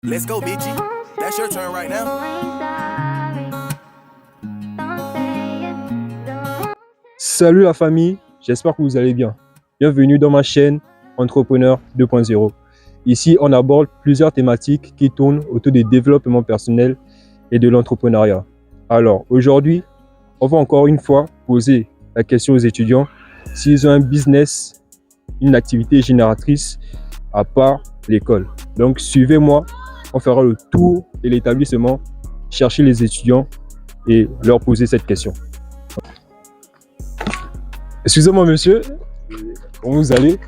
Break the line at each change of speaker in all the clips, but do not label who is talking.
Let's go, bitchy. That's your turn right now.
Salut la famille, j'espère que vous allez bien. Bienvenue dans ma chaîne Entrepreneur 2.0. Ici, on aborde plusieurs thématiques qui tournent autour du développement personnel et de l'entrepreneuriat. Alors, aujourd'hui, on va encore une fois poser la question aux étudiants s'ils ont un business, une activité génératrice à part l'école. Donc, suivez-moi, on fera le tour de l'établissement, chercher les étudiants et leur poser cette question. Excusez-moi monsieur, comment vous allez?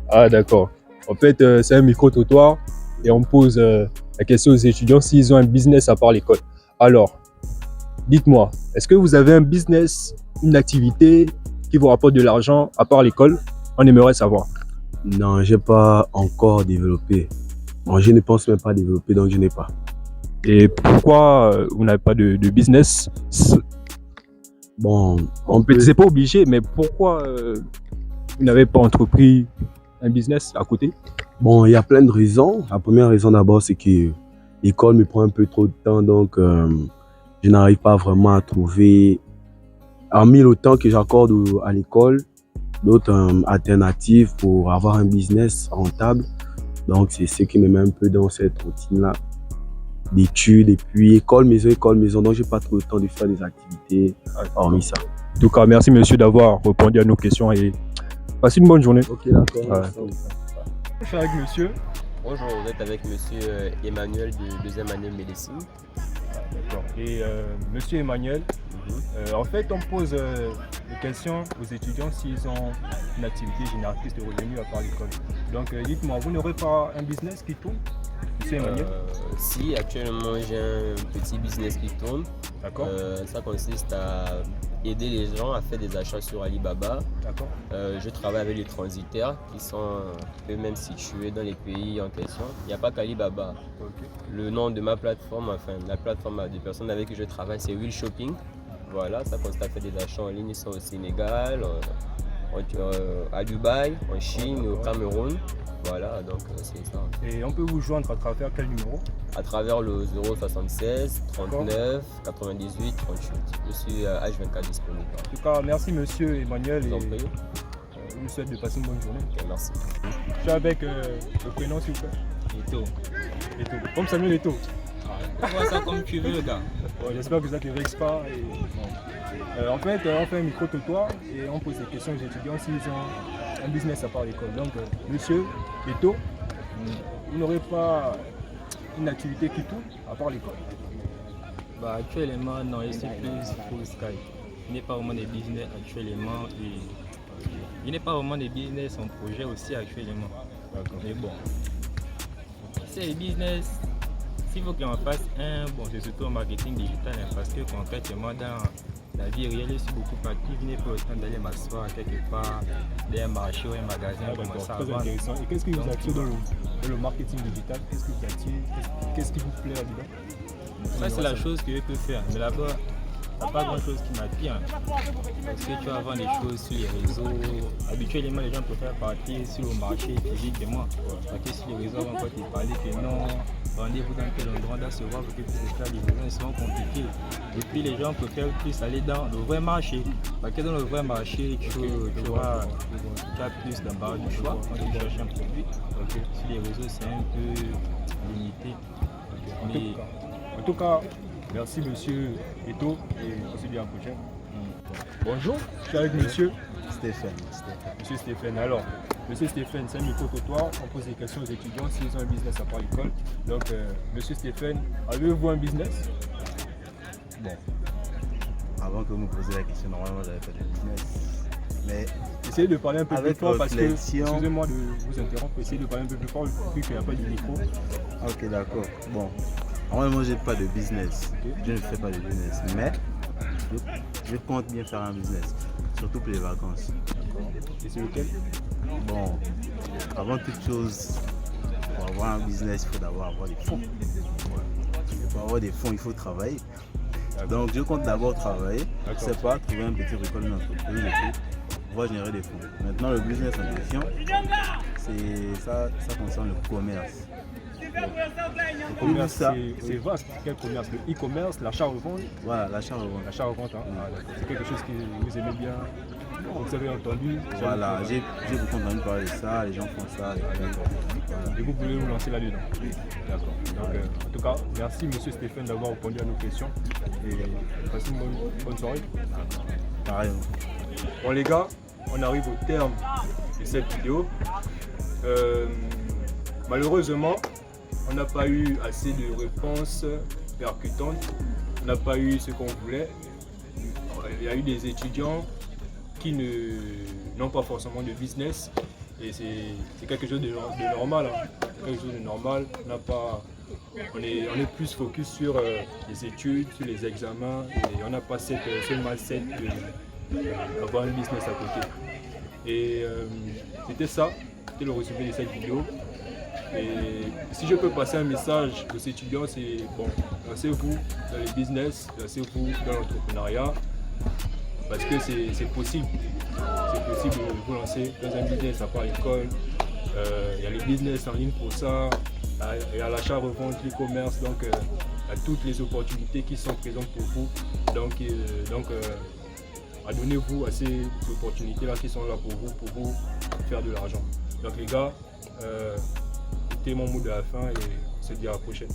Ah d'accord. En fait, c'est un micro-trottoir et on pose la question aux étudiants s'ils ont un business à part l'école. Alors, dites-moi, est-ce que vous avez un business, une activité qui vous rapporte de l'argent à part l'école? On aimerait savoir.
Non, j'ai pas encore développé. Bon, je ne pense même pas développer, donc je n'ai pas.
Et pourquoi vous n'avez pas de business?
Bon, on peut.
C'est pas obligé, mais pourquoi vous n'avez pas entrepris un business à côté?
Bon, il y a plein de raisons. La première raison d'abord, c'est que l'école me prend un peu trop de temps, donc je n'arrive pas vraiment à trouver, hormis le temps que j'accorde à l'école, d'autres alternatives pour avoir un business rentable. Donc, c'est ce qui me met un peu dans cette routine-là d'études et puis école, maison. Donc, j'ai pas trop le temps de faire des activités hormis ça.
En tout cas, merci monsieur d'avoir répondu à nos questions et passez une bonne journée.
Ok, d'accord.
Ouais. Je suis avec monsieur.
Bonjour, vous êtes avec monsieur Emmanuel de deuxième année médecine.
D'accord. Et monsieur Emmanuel, en fait, on pose des questions aux étudiants s'ils ont une activité génératrice de revenus à part l'école. Donc, dites-moi, vous n'aurez pas un business qui tourne, monsieur Emmanuel?
Si, actuellement j'ai un petit business qui tourne.
D'accord.
Ça consiste à aider les gens à faire des achats sur Alibaba.
D'accord.
Je travaille avec les transitaires qui sont eux-mêmes situés dans les pays en question. Il n'y a pas qu'Alibaba.
Okay.
Le nom de ma plateforme, enfin la plateforme des personnes avec qui je travaille, c'est Will Shopping. Voilà, ça consiste à faire des achats en ligne, ils sont au Sénégal, à Dubaï, en Chine, au Cameroun. Voilà, donc c'est ça.
Et on peut vous joindre à travers quel numéro?
À travers le 076 39 98 38. Je suis H24 disponible.
En tout cas, merci monsieur Emmanuel.
Je vous en prie.
Je vous souhaite de passer une bonne journée.
Okay, merci.
Je suis avec le prénom s'il vous plaît.
Eto.
Eto. Comme Samuel Eto.
Vois ça comme tu veux, gars.
Bon, j'espère que vous êtes le Vexpa. En fait, on fait un micro-trottoir et on pose des questions aux étudiants s'ils ont un business à part l'école. Donc, monsieur Eto, vous n'aurez pas une activité qui tourne à part l'école?
Bah, actuellement, non, je suis plus full sky. Il n'est pas vraiment des business actuellement et il n'est pas vraiment des business en projet aussi actuellement. Mais bon, c'est les business. S'il faut qu'on fasse un, bon, c'est surtout en marketing digital hein, parce que concrètement dans la vie réelle, je suis beaucoup actif. Je n'ai pas le temps d'aller m'asseoir quelque part, dans un marché ou un magasin.
Très intéressant. Et qu'est-ce qui vous attire dans le marketing digital? Qu'est-ce qui vous attire? Qu'est-ce qui vous plaît là-dedans?
Ça, c'est la chose que je peux faire. Mais là-bas, il n'y a pas grand-chose qui m'attire. Parce que tu vas vendre des choses sur les réseaux. Habituellement, les gens préfèrent partir sur le marché physique que moi. Parce que sur les réseaux, on va te parler que non. Rendez-vous dans quel endroit, là se voir parce que pour faire les livraisons, c'est souvent compliqué. Et puis les gens préfèrent plus aller dans le vrai marché. Parce que dans le vrai marché, tu as plus d'embarras du choix quand tu cherches un produit. Sur les réseaux, c'est un peu limité. Mais...
En tout cas, merci monsieur Eto et on se dit à la prochaine. Bonjour, je suis avec monsieur
Stéphane.
Monsieur Stéphane. Alors, monsieur Stéphane, c'est un micro-trottoir. On pose des questions aux étudiants s'ils ont un business à part l'école. Donc, monsieur Stéphane, avez-vous un business?
Bon, avant que vous me posiez la question, normalement, j'avais pas de business. Mais
essayez de parler un peu plus fort parce que,
réflexion...
excusez-moi de vous interrompre, essayez de parler un peu plus fort vu qu'il n'y a pas de micro.
Ok, d'accord. Bon, normalement, j'ai pas de business. Okay. Je ne fais pas de business, mais je compte bien faire un business, surtout pour les vacances.
Et c'est lequel?
Bon, avant toute chose, pour avoir un business, il faut d'abord avoir des fonds. Et pour avoir des fonds, il faut travailler. Donc, je compte d'abord travailler. Je ne sais pas, trouver un petit école, une entreprise, et tout, pouvoir générer des fonds. Maintenant, le business en question, ça concerne le commerce.
Le commerce, c'est vaste. Quel commerce? Le e-commerce, l'achat-revente?
Voilà, l'achat-revente.
L'achat-revente, hein. Ah, d'accord. C'est quelque chose que vous aimez bien. Vous avez entendu?
Voilà, j'ai beaucoup entendu parler de ça, les gens font ça.
Voilà. Et vous voulez vous lancer là-dedans? Oui. D'accord. Donc, en tout cas, merci Monsieur Stéphane d'avoir répondu à nos questions. Et passez une bonne soirée.
Pareil.
Bon les gars, on arrive au terme de cette vidéo. Malheureusement, on n'a pas eu assez de réponses percutantes. On n'a pas eu ce qu'on voulait. Il y a eu des étudiants qui n'ont pas forcément de business. Et c'est quelque chose de normal. Hein. C'est quelque chose de normal. On est plus focus sur les études, sur les examens. Et on n'a pas ce mindset d'avoir un business à côté. Et c'était ça. C'était le résumé de cette vidéo. Et si je peux passer un message aux étudiants, c'est bon, lancez-vous dans le business, lancez-vous dans l'entrepreneuriat, parce que c'est possible. C'est possible de vous lancer dans un business à part l'école. Il y a le business en ligne pour ça, il y a l'achat-revente, l'e-commerce, donc il y a toutes les opportunités qui sont présentes pour vous. Donc adonnez-vous à ces opportunités-là qui sont là pour vous faire de l'argent. Donc les gars, c'était mon mot de la fin et on se dit à la prochaine.